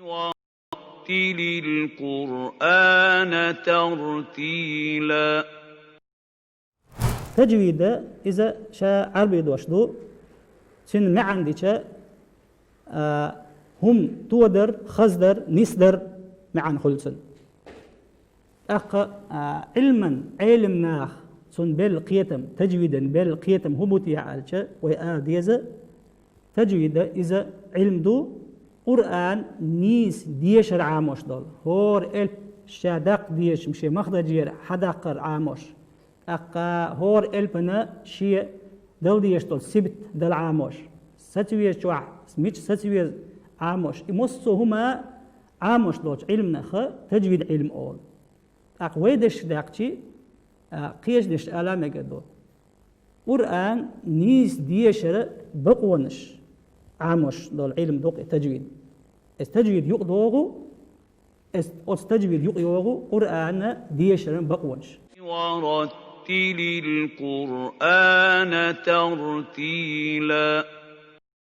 ورتل القرآن ترتيلا. تجويد إذا شاء عربي دوشدو سن ما عندي هم تودر خزدر نسدر معن خلصن علما علم ناخ سن بالقيتم تجويدا بالقيتم هبوتي عالشة وآديزة تجويد إذا علم دو قرآن نيس ديش عاموش دول هور شادق ديش مشي مخدر جير حدقر عاموش هور بنا شيء دول ديش دول سبت دل عاموش ستويش واحد مش ستويش عاموش يمسو هما عاموش دوش علم نخ تجويد علم أول ويدش داقشي قيش دش آلام يقدو قرآن نيس ديشر بقونش عاموش دول علم دوق تجويد استجويد يقضوغو استجويد يقضوغو قرآن ديشر بقونش. ورتل القرآن ترتيلا.